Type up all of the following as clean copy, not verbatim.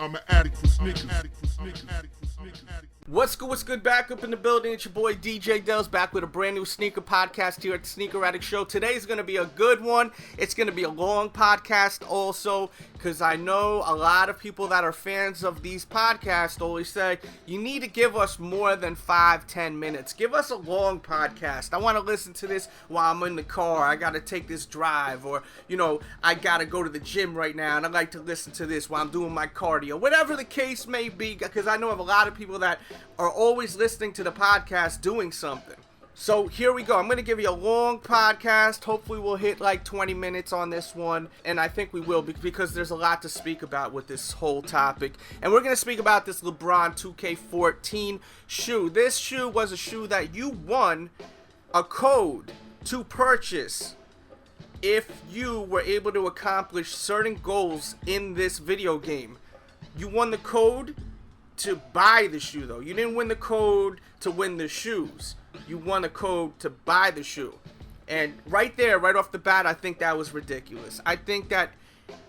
I'm an addict for sneakers. What's good? Back up in the building. It's your boy DJ Delz back with a brand new sneaker podcast here at the Sneaker Addict Show. Today's going to be a good one. It's going to be a long podcast also, because I know a lot of people that are fans of these podcasts always say, you need to give us more than 5-10 minutes. Give us a long podcast. I want to listen to this while I'm in the car. I got to take this drive, or, I got to go to the gym right now, and I like to listen to this while I'm doing my cardio. Whatever the case may be, because I know of a lot of people that are always listening to the podcast doing something. So here we go. I'm going to give you a long podcast. Hopefully we'll hit like 20 minutes on this one. And I think we will, because there's a lot to speak about with this whole topic. And we're going to speak about this LeBron 2K14 shoe. This shoe was a shoe that you won a code to purchase if you were able to accomplish certain goals in this video game. You won the code to buy the shoe, though. You didn't win the code to win the shoes. You won a code to buy the shoe. And right there, right off the bat, I think that was ridiculous. I think that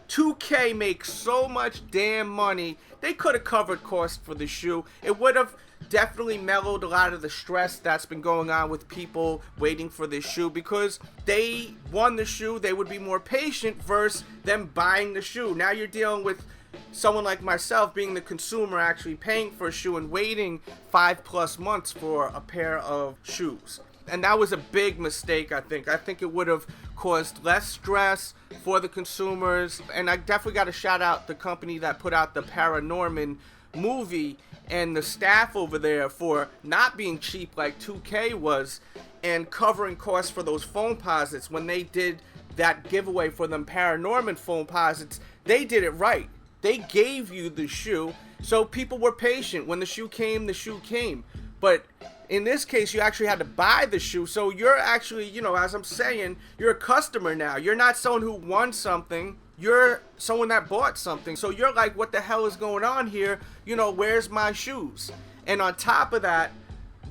2K makes so much damn money. They could have covered costs for the shoe. It would have definitely mellowed a lot of the stress that's been going on with people waiting for this shoe, because they won the shoe. They would be more patient versus them buying the shoe. Now you're dealing with someone like myself being the consumer, actually paying for a shoe and waiting 5+ months for a pair of shoes. And that was a big mistake, I think. I think it would have caused less stress for the consumers. And I definitely got to shout out the company that put out the Paranorman movie and the staff over there for not being cheap like 2K was, and covering costs for those phone posits. When they did that giveaway for them Paranorman phone posits, they did it right. They gave you the shoe, so people were patient. When the shoe came, the shoe came. But in this case, you actually had to buy the shoe. So you're actually, as I'm saying, you're a customer now. You're not someone who won something. You're someone that bought something. So you're like, what the hell is going on here? Where's my shoes? And on top of that,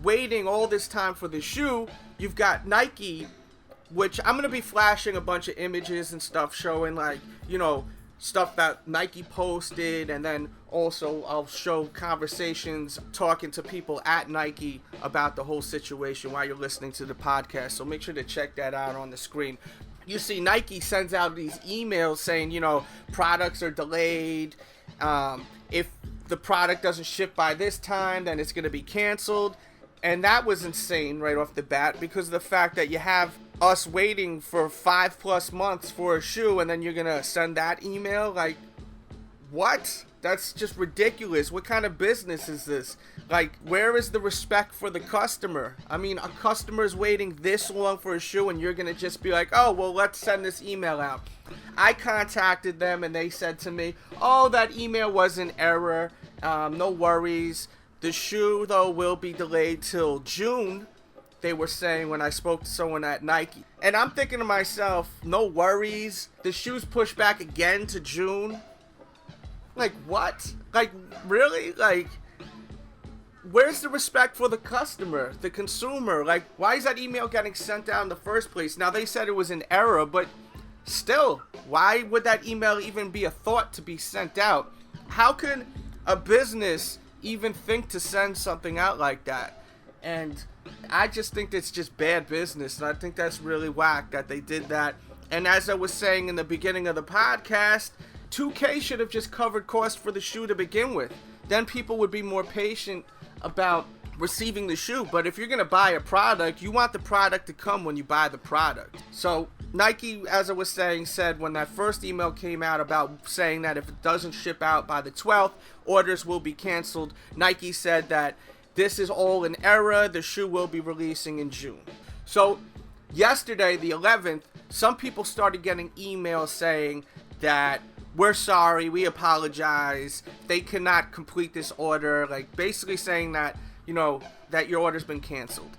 waiting all this time for the shoe, you've got Nike, which I'm going to be flashing a bunch of images and stuff showing, like, stuff that Nike posted, and then also I'll show conversations talking to people at Nike about the whole situation while you're listening to the podcast. So make sure to check that out on the screen. You see Nike sends out these emails saying, products are delayed. If the product doesn't ship by this time, then it's going to be canceled. And that was insane right off the bat, because of the fact that you have us waiting for 5+ months for a shoe, and then you're gonna send that email. Like, what? That's just ridiculous. What kind of business is this? Like, where is the respect for the customer? I mean, a customer is waiting this long for a shoe, and you're gonna just be like, oh, well, let's send this email out. I contacted them, and they said to me, oh, that email was an error. No worries. The shoe, though, will be delayed till June, they were saying when I spoke to someone at Nike. And I'm thinking to myself, no worries. The shoe's pushed back again to June. Like, what? Like, really? Like, where's the respect for the customer, the consumer? Like, why is that email getting sent out in the first place? Now, they said it was an error, but still, why would that email even be a thought to be sent out? How can a business even think to send something out like that? And I just think it's just bad business, and I think that's really whack that they did that. And as I was saying in the beginning of the podcast, 2K should have just covered costs for the shoe to begin with. Then people would be more patient about receiving the shoe. But if you're going to buy a product, you want the product to come when you buy the product. So Nike, as I was saying, said when that first email came out about saying that if it doesn't ship out by the 12th, orders will be canceled. Nike said that this is all an error. The shoe will be releasing in June. So yesterday, the 11th, some people started getting emails saying that we're sorry, we apologize, they cannot complete this order, like basically saying that, that your order's been canceled.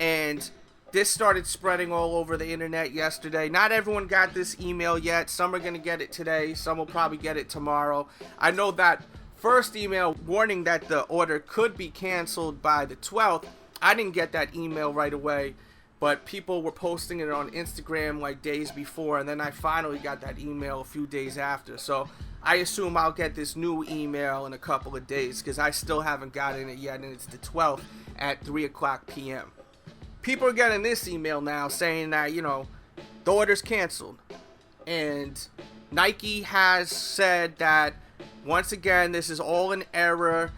And this started spreading all over the internet yesterday. Not everyone got this email yet. Some are going to get it today. Some will probably get it tomorrow. I know that first email warning that the order could be canceled by the 12th, I didn't get that email right away. But people were posting it on Instagram like days before, and then I finally got that email a few days after. So I assume I'll get this new email in a couple of days because I still haven't gotten it yet, and it's the 12th at 3 o'clock p.m. People are getting this email now saying that, the order's canceled. And Nike has said that, once again, this is all an error.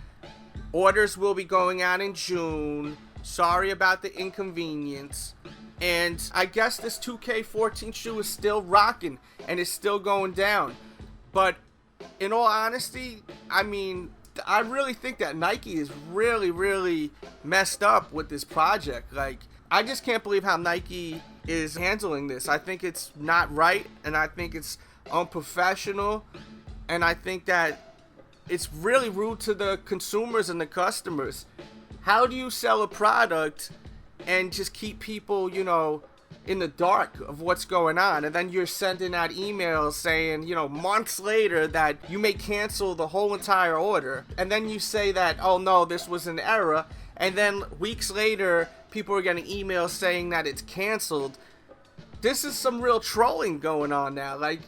Orders will be going out in June. Sorry about the inconvenience. And I guess this 2K14 shoe is still rocking and is still going down. But in all honesty, I really think that Nike is really, really messed up with this project. Like, I just can't believe how Nike is handling this. I think it's not right, and I think it's unprofessional, and I think that it's really rude to the consumers and the customers. How do you sell a product and just keep people, in the dark of what's going on, and then you're sending out emails saying, months later that you may cancel the whole entire order, and then you say that, oh no, this was an error, and then weeks later people are getting emails saying that it's canceled. This is some real trolling going on now. Like,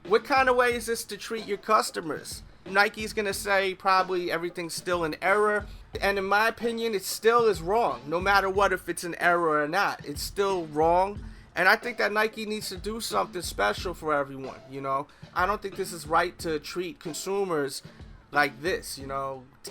what kind of way is this to treat your customers? Nike's gonna say probably everything's still an error, and in my opinion, it still is wrong. No matter what, if it's an error or not, it's still wrong. And I think that Nike needs to do something special for everyone. I don't think this is right to treat consumers like this,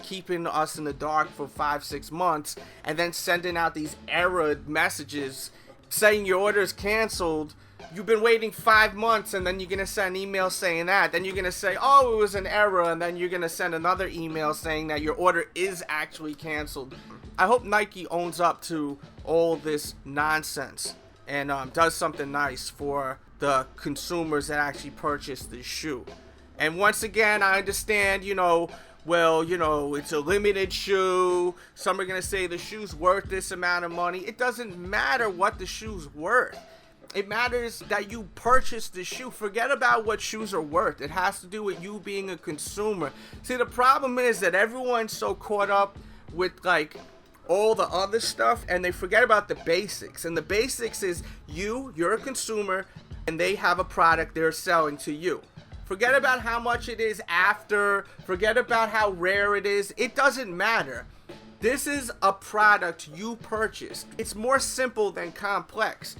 keeping us in the dark for 5-6 months and then sending out these error messages saying your order is canceled. You've been waiting 5 months, and then you're going to send an email saying that. Then you're going to say, oh, it was an error, and then you're going to send another email saying that your order is actually canceled. I hope Nike owns up to all this nonsense and does something nice for the consumers that actually purchase this shoe. And once again, I understand, it's a limited shoe. Some are going to say the shoe's worth this amount of money. It doesn't matter what the shoe's worth. It matters that you purchase the shoe. Forget about what shoes are worth. It has to do with you being a consumer. See, the problem is that everyone's so caught up with, all the other stuff, and they forget about the basics. And the basics is you're a consumer, and they have a product they're selling to you. Forget about how much it is after. Forget about how rare it is. It doesn't matter. This is a product you purchased. It's more simple than complex.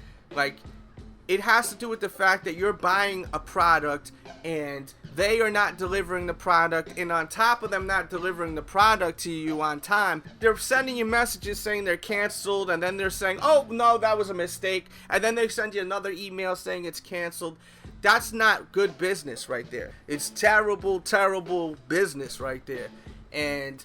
It has to do with the fact that you're buying a product and they are not delivering the product, and on top of them not delivering the product to you on time, they're sending you messages saying they're canceled, and then they're saying, oh no, that was a mistake, and then they send you another email saying it's canceled. That's not good business right there. It's terrible, terrible business right there, and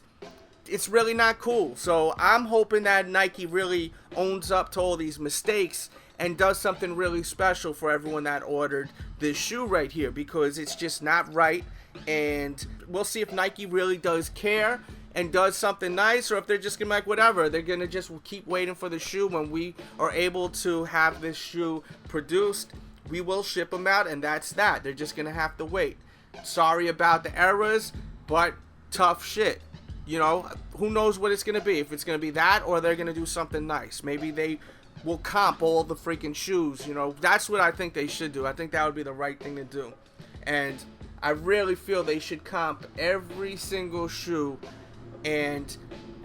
it's really not cool. So I'm hoping that Nike really owns up to all these mistakes and does something really special for everyone that ordered this shoe right here, because it's just not right. And we'll see if Nike really does care and does something nice, or if they're just gonna be like, whatever, they're gonna just keep waiting for the shoe. When we are able to have this shoe produced, we will ship them out, and that's that. They're just gonna have to wait. Sorry about the errors, but tough shit. Who knows what it's gonna be? If it's gonna be that, or they're gonna do something nice. Maybe they will comp all the freaking shoes. That's what I think they should do. I think that would be the right thing to do. And I really feel they should comp every single shoe, and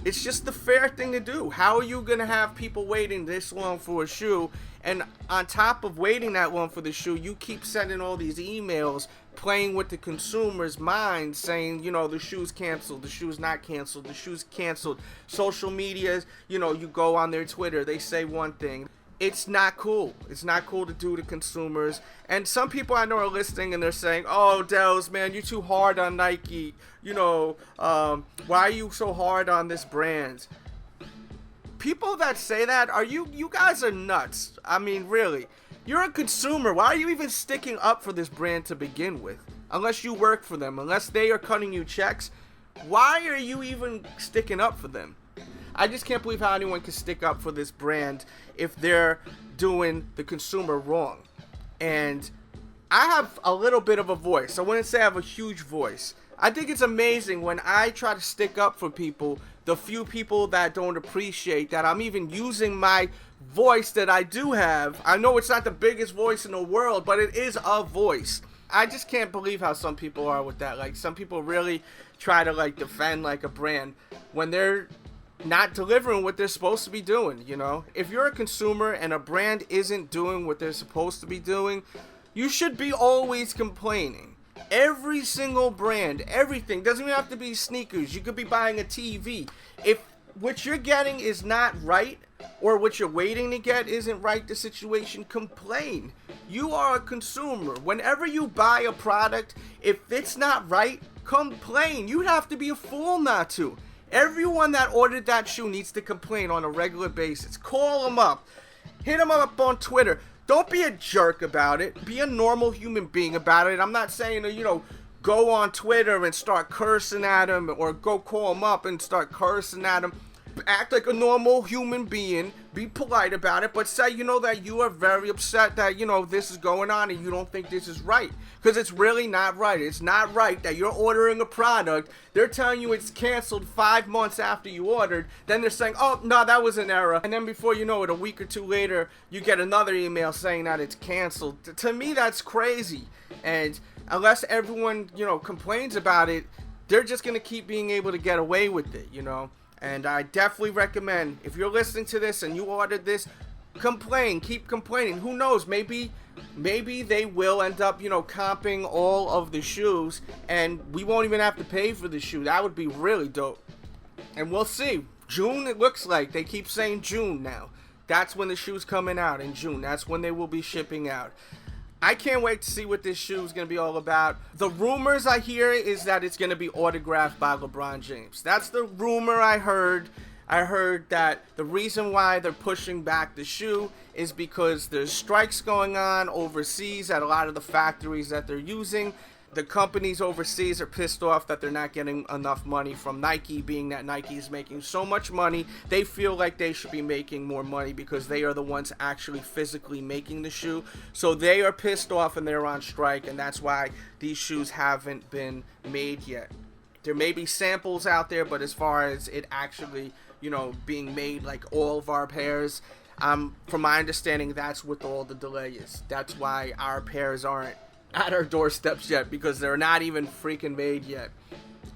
it's just the fair thing to do. How are you gonna have people waiting this long for a shoe, and on top of waiting that long for the shoe, you keep sending all these emails playing with the consumer's mind, saying, the shoe's canceled, the shoe's not canceled, the shoe's canceled. Social media, you go on their Twitter, they say one thing. It's not cool. It's not cool to do to consumers. And some people I know are listening and they're saying, oh, Delz, man, you're too hard on Nike. Why are you so hard on this brand? People that say that, you guys are nuts. Really. You're a consumer. Why are you even sticking up for this brand to begin with? Unless you work for them, unless they are cutting you checks, why are you even sticking up for them? I just can't believe how anyone can stick up for this brand if they're doing the consumer wrong. And I have a little bit of a voice. I wouldn't say I have a huge voice. I think it's amazing when I try to stick up for people, the few people that don't appreciate that I'm even using my voice that I do have. I know it's not the biggest voice in the world, but it is a voice. I just can't believe how some people are with that. Like, some people really try to, like, defend, like, a brand when they're not delivering what they're supposed to be doing, you know? If you're a consumer and a brand isn't doing what they're supposed to be doing, you should be always complaining. Every single brand, everything, doesn't even have to be sneakers. You could be buying a TV. If what you're getting is not right, or what you're waiting to get isn't right, the situation, complain. You are a consumer. Whenever you buy a product, if it's not right, complain. You'd have to be a fool not to. Everyone that ordered that shoe needs to complain on a regular basis. Call them up. Hit them up on Twitter. Don't be a jerk about it. Be a normal human being about it. I'm not saying to, go on Twitter and start cursing at them, or go call them up and start cursing at them. Act like a normal human being. Be polite about it, but say, that you are very upset that, this is going on and you don't think this is right. Because it's really not right. It's not right that you're ordering a product. They're telling you it's canceled 5 months after you ordered. Then they're saying, oh, no, that was an error. And then before you know it, a week or two later, you get another email saying that it's canceled. To me, that's crazy. And unless everyone, complains about it, they're just going to keep being able to get away with it, And I definitely recommend, if you're listening to this and you ordered this, complain. Keep complaining. Who knows? Maybe they will end up, comping all of the shoes, and we won't even have to pay for the shoe. That would be really dope. And we'll see. June, it looks like. They keep saying June now. That's when the shoe's coming out, in June. That's when they will be shipping out. I can't wait to see what this shoe is going to be all about. The rumors I hear is that it's going to be autographed by LeBron James. That's the rumor I heard. I heard that the reason why they're pushing back the shoe is because there's strikes going on overseas at a lot of the factories that they're using. The companies overseas are pissed off that they're not getting enough money from Nike, being that Nike is making so much money. They feel like they should be making more money because they are the ones actually physically making the shoe. So they are pissed off and they're on strike, and that's why these shoes haven't been made yet. There may be samples out there, but as far as it actually, being made, like all of our pairs, from my understanding, that's what all the delay is. That's why our pairs aren't at our doorsteps yet, because they're not even freaking made yet.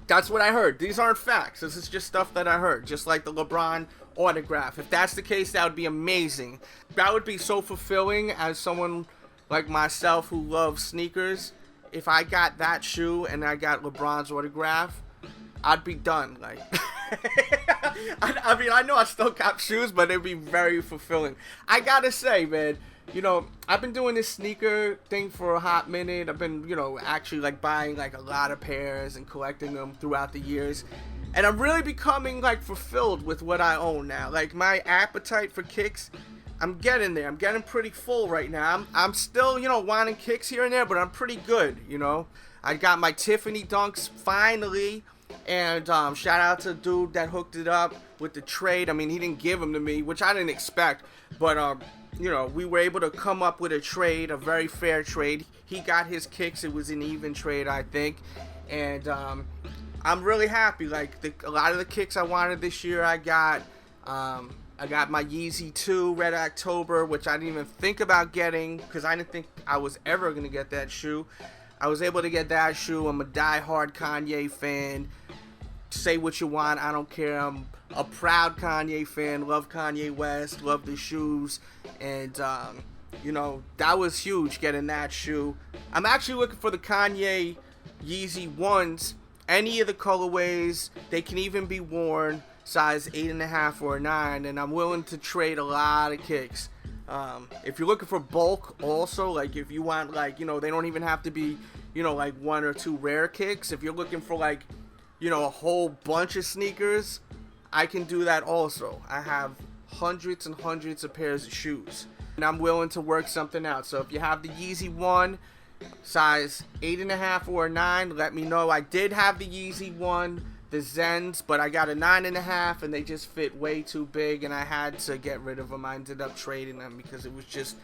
That's what I heard. These aren't facts. This is just stuff that I heard. Just like the LeBron autograph. If that's the case, that would be amazing. That would be so fulfilling as someone like myself who loves sneakers. If I got that shoe and I got LeBron's autograph, I'd be done. Like, I mean, I know I still got shoes, but it'd be very fulfilling. I gotta say, man, I've been doing this sneaker thing for a hot minute. I've been, actually like buying like a lot of pairs and collecting them throughout the years. And I'm really becoming like fulfilled with what I own now. Like, my appetite for kicks, I'm getting there. I'm getting pretty full right now. I'm still, wanting kicks here and there, but I'm pretty good, I got my Tiffany Dunks finally. And shout out to the dude that hooked it up with the trade. I mean, he didn't give them to me, which I didn't expect. But, we were able to come up with a trade, a very fair trade. He got his kicks. It was an even trade, I think. And I'm really happy. Like, a lot of the kicks I wanted this year, I got my Yeezy 2 Red October, which I didn't even think about getting because I didn't think I was ever going to get that shoe. I was able to get that shoe. I'm a diehard Kanye fan. Say what you want, I don't care. I'm a proud Kanye fan. Love Kanye West. Love the shoes. And, that was huge getting that shoe. I'm actually looking for the Kanye Yeezy 1s. Any of the colorways. They can even be worn. Size 8.5 or 9. And I'm willing to trade a lot of kicks. If you're looking for bulk also, like if you want like, they don't even have to be, like 1 or 2 rare kicks. If you're looking for like, a whole bunch of sneakers, I can do that also. I have hundreds and hundreds of pairs of shoes, and I'm willing to work something out. So if you have the Yeezy 1, size 8.5 or 9, let me know. I did have the Yeezy 1, the Zens, but I got a 9.5, and they just fit way too big, and I had to get rid of them. I ended up trading them because it was just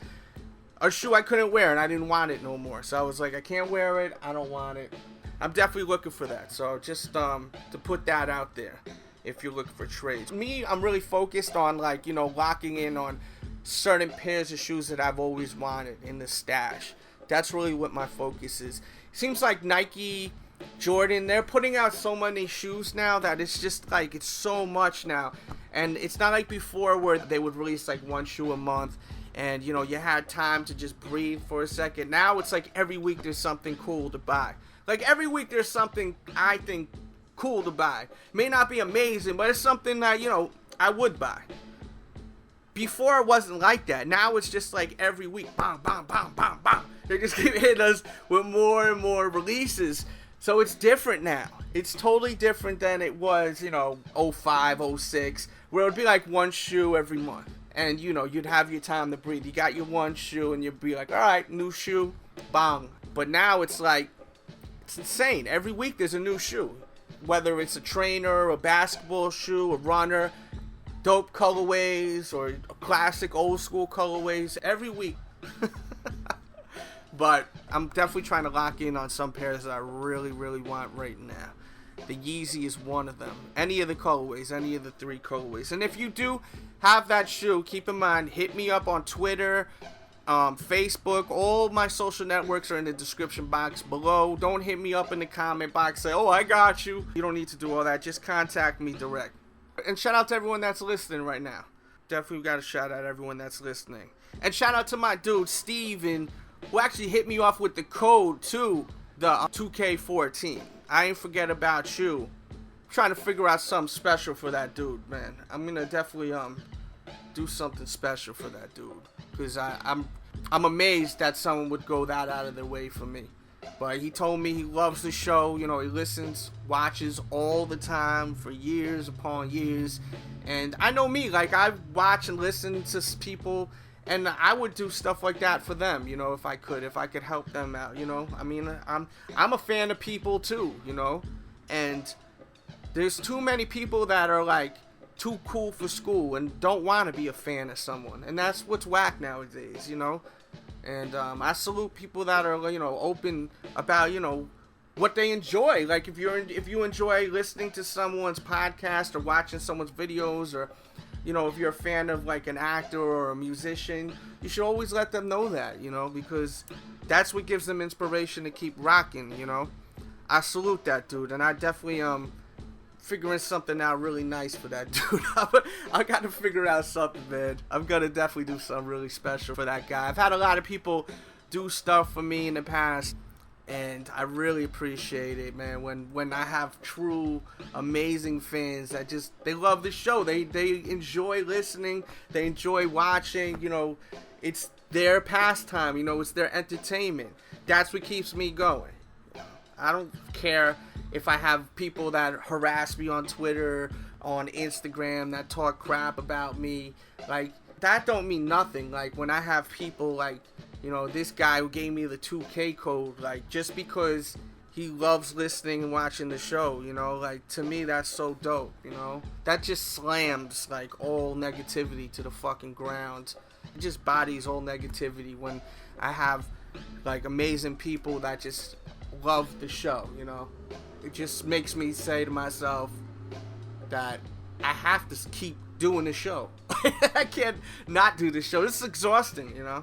a shoe I couldn't wear, and I didn't want it no more. So I was like, I can't wear it. I don't want it. I'm definitely looking for that. So just to put that out there, if you're looking for trades. Me, I'm really focused on like, locking in on certain pairs of shoes that I've always wanted in the stash. That's really what my focus is. Seems like Nike, Jordan, they're putting out so many shoes now that it's just like, it's so much now. And it's not like before where they would release like one shoe a month and, you know, you had time to just breathe for a second. Now it's like every week there's something cool to buy. Like every week there's something I think cool to buy. May not be amazing, but it's something that, you know, I would buy. Before it wasn't like that. Now it's just like every week, bam, bam, bam, bam, bam. They just keep hitting us with more and more releases. So it's different now. It's totally different than it was, you know, 05, 06, where it would be like one shoe every month. And, you know, you'd have your time to breathe. You got your one shoe and you'd be like, all right, new shoe, bang. But now it's like, it's insane. Every week there's a new shoe. Whether it's a trainer, a basketball shoe, a runner, dope colorways, or classic old school colorways. Every week. But I'm definitely trying to lock in on some pairs that I really, really want right now. The Yeezy is one of them. Any of the colorways, any of the 3 colorways. And if you do have that shoe, keep in mind, hit me up on Twitter, Facebook. All my social networks are in the description box below. Don't hit me up in the comment box. Say, oh, I got you. You don't need to do all that. Just contact me direct. And shout out to everyone that's listening right now. Definitely got to shout out everyone that's listening. And shout out to my dude, Steven, who actually hit me off with the code to the 2K14. I ain't forget about you. I'm trying to figure out something special for that dude, man. I'm going to definitely do something special for that dude. Because I'm amazed that someone would go that out of their way for me. But he told me he loves the show. You know, he listens, watches all the time for years upon years. And I know me, like, I watch and listen to people, and I would do stuff like that for them, you know, if I could help them out, you know. I mean, I'm a fan of people too, you know. And there's too many people that are like too cool for school and don't want to be a fan of someone. And that's what's whack nowadays, you know. And I salute people that are, you know, open about, you know, what they enjoy. Like if you enjoy listening to someone's podcast or watching someone's videos, or, you know, if you're a fan of like an actor or a musician, you should always let them know that, you know, because that's what gives them inspiration to keep rocking, you know. I salute that dude, and I definitely figuring something out really nice for that dude. I gotta figure out something, man. I'm gonna definitely do something really special for that guy. I've had a lot of people do stuff for me in the past, and I really appreciate it, man. When I have true amazing fans that just, they love the show, they enjoy listening, they enjoy watching, you know, it's their pastime, you know, it's their entertainment. That's what keeps me going. I don't care if I have people that harass me on Twitter, on Instagram, that talk crap about me. Like, that don't mean nothing. Like, when I have people like, you know, this guy who gave me the 2K code, like, just because he loves listening and watching the show, you know, like, to me, that's so dope, you know. That just slams, like, all negativity to the fucking ground. It just bodies all negativity when I have, like, amazing people that just love the show, you know. It just makes me say to myself that I have to keep doing the show. I can't not do the show. This is exhausting, you know.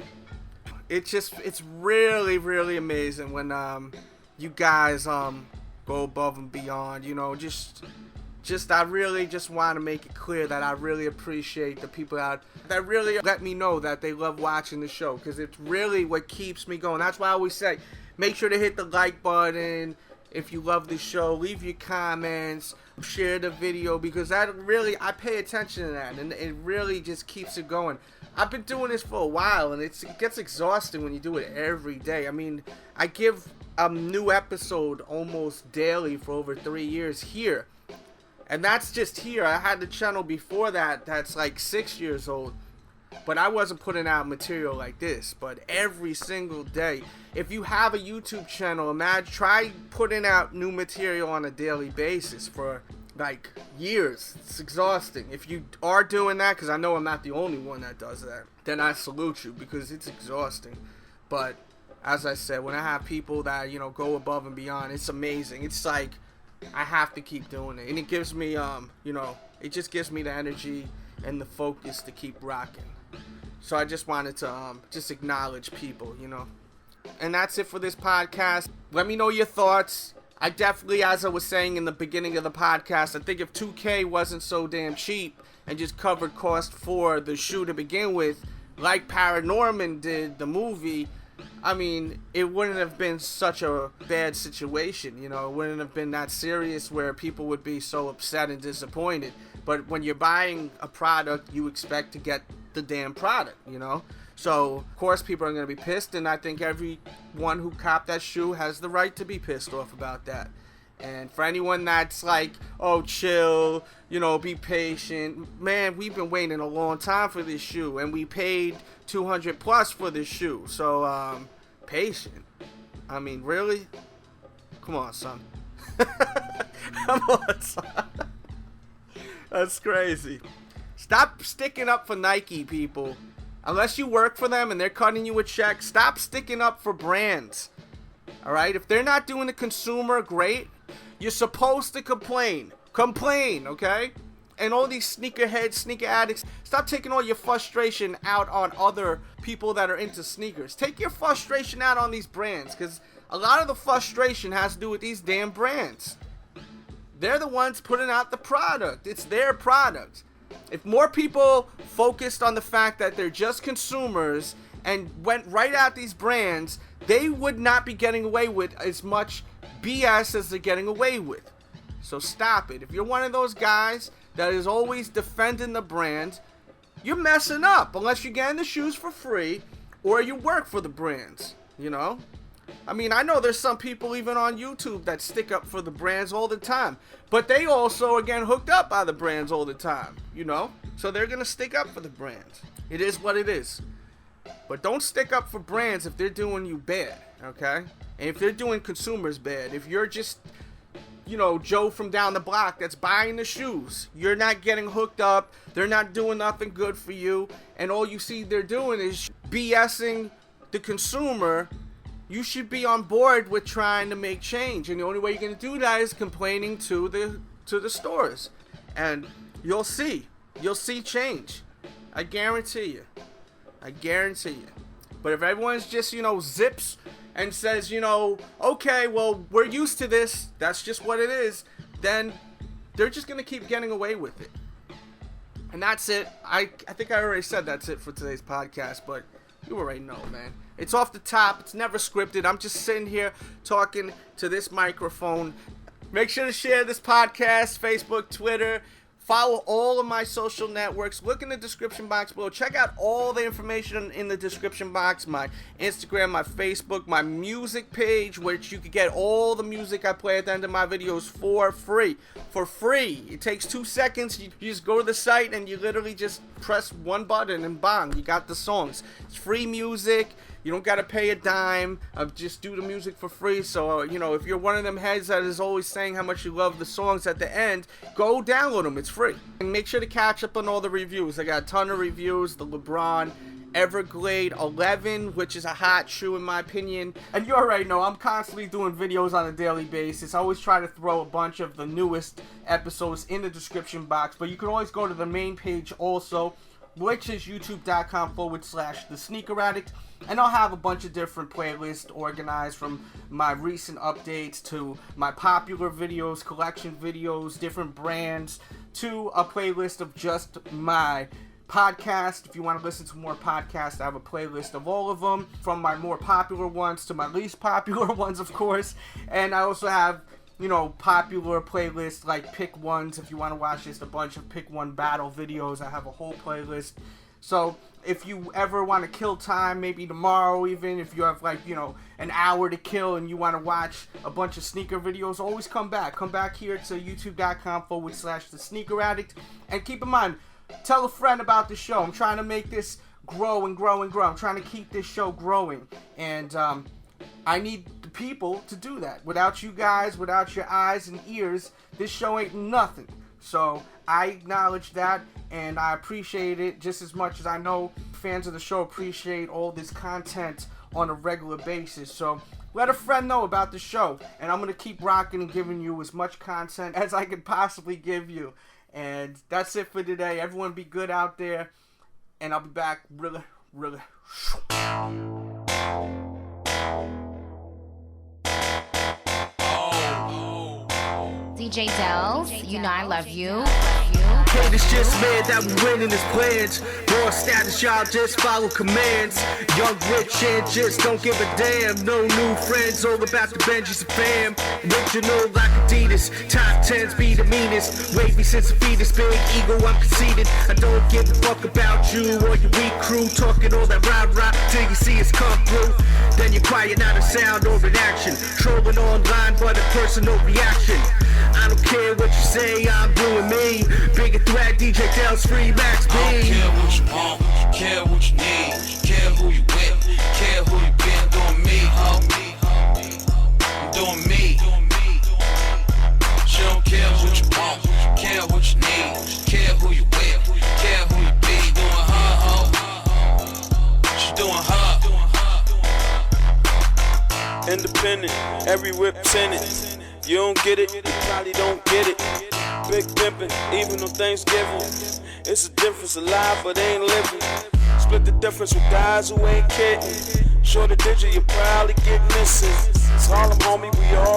It's really, really amazing when you guys go above and beyond, you know. Just I really just want to make it clear that I really appreciate the people that really let me know that they love watching the show, because it's really what keeps me going. That's why I always say, make sure to hit the like button if you love the show. Leave your comments, share the video, because that really, I pay attention to that, and it really just keeps it going. I've been doing this for a while, and it gets exhausting when you do it every day. I mean, I give a new episode almost daily for over 3 years here, and that's just here. I had the channel before that that's like 6 years old, but I wasn't putting out material like this. But every single day, if you have a YouTube channel, try putting out new material on a daily basis for like years. It's exhausting. If you are doing that, because I know I'm not the only one that does that, then I salute you, because it's exhausting. But as I said, when I have people that, you know, go above and beyond, it's amazing. It's like I have to keep doing it, and it gives me you know, it just gives me the energy and the focus to keep rocking. So I just wanted to just acknowledge people, you know. And that's it for this podcast. Let me know your thoughts. I definitely, as I was saying in the beginning of the podcast, I think if 2K wasn't so damn cheap and just covered cost for the shoe to begin with, like Paranorman did, the movie, I mean, it wouldn't have been such a bad situation, you know. It wouldn't have been that serious where people would be so upset and disappointed. But when you're buying a product, you expect to get the damn product, you know. So, of course, people are going to be pissed, and I think everyone who copped that shoe has the right to be pissed off about that. And for anyone that's like, oh, chill, you know, be patient. Man, we've been waiting a long time for this shoe, and we paid $200 plus for this shoe. So, patient. I mean, really? Come on, son. Come on, son. That's crazy. Stop sticking up for Nike, people. Unless you work for them and they're cutting you a check, stop sticking up for brands. Alright? If they're not doing the consumer great, you're supposed to complain. Complain, okay? And all these sneakerheads, sneaker addicts, stop taking all your frustration out on other people that are into sneakers. Take your frustration out on these brands, because a lot of the frustration has to do with these damn brands. They're the ones putting out the product. It's their product. If more people focused on the fact that they're just consumers and went right at these brands, they would not be getting away with as much BS as they're getting away with. So stop it. If you're one of those guys that is always defending the brand, you're messing up unless you're getting the shoes for free or you work for the brands, you know? I mean, I know there's some people even on YouTube that stick up for the brands all the time, but they also are getting hooked up by the brands all the time, you know? So they're going to stick up for the brands. It is what it is. But don't stick up for brands if they're doing you bad, okay? And if they're doing consumers bad, if you're just, you know, Joe from down the block that's buying the shoes, you're not getting hooked up, they're not doing nothing good for you, and all you see they're doing is BSing the consumer, you should be on board with trying to make change. And the only way you're going to do that is complaining to the stores. And you'll see change. I guarantee you. But if everyone's just, you know, zips and says, you know, okay, well, we're used to this, that's just what it is, then they're just going to keep getting away with it. And that's it. I think I already said that's it for today's podcast, but you already know, man. It's off the top. It's never scripted. I'm just sitting here talking to this microphone. Make sure to share this podcast, Facebook, Twitter. Follow all of my social networks. Look in the description box below. Check out all the information in the description box. My Instagram, my Facebook, my music page, which you can get all the music I play at the end of my videos for free. For free. It takes 2 seconds. You just go to the site and you literally just press one button and bang, you got the songs. It's free music. You don't got to pay a dime. Just do the music for free. So, you know, if you're one of them heads that is always saying how much you love the songs at the end, go download them. It's free. And make sure to catch up on all the reviews. I got a ton of reviews. The Lebron Everglade 11, which is a hot shoe in my opinion. And you already know, I'm constantly doing videos on a daily basis. I always try to throw a bunch of the newest episodes in the description box. But you can always go to the main page also, which is youtube.com/The Sneaker Addict. And I'll have a bunch of different playlists organized from my recent updates to my popular videos, collection videos, different brands, to a playlist of just my podcast. If you want to listen to more podcasts, I have a playlist of all of them, from my more popular ones to my least popular ones, of course. And I also have, you know, popular playlists like Pick Ones. If you want to watch just a bunch of Pick One battle videos, I have a whole playlist. So if you ever want to kill time, maybe tomorrow even, if you have like, you know, an hour to kill and you want to watch a bunch of sneaker videos, always come back. Come back here to youtube.com/The Sneaker Addict. And keep in mind, tell a friend about the show. I'm trying to make this grow and grow and grow. I'm trying to keep this show growing. And I need the people to do that. Without you guys, without your eyes and ears, this show ain't nothing. So I acknowledge that, and I appreciate it just as much as I know fans of the show appreciate all this content on a regular basis. So let a friend know about the show, and I'm going to keep rocking and giving you as much content as I can possibly give you. And that's it for today. Everyone be good out there, and I'll be back really DJ Delz, you know I love you. Haters just mad that we winning his plans. More status, y'all just follow commands. Young, rich, and just don't give a damn. No new friends, all about the Benjis and fam. Original like Adidas, top 10s be the meanest. Wavy since a fetus, big ego, I'm conceited. I don't give a fuck about you or your weak crew. Talking all that rah-rah till you see us come through. Then you're quiet, not a sound or an action. Trolling online, but a personal reaction. I don't care what you say, I'm doing me. Bigger threat, DJ Delz, free Max B. I don't care what you want, care what you need, care who you with, care who you been. Doing me, ho. I'm doing me. She don't care what you want, care what you need, care who you with, care who you be. Doing her, ho. She doing her. Independent, every whip tenant. You don't get it, you probably don't get it. Big pimpin', even on Thanksgiving. It's a difference, alive but ain't living. Split the difference with guys who ain't kidding. Short a digit, you probably get missing. It's Harlem, homie, we all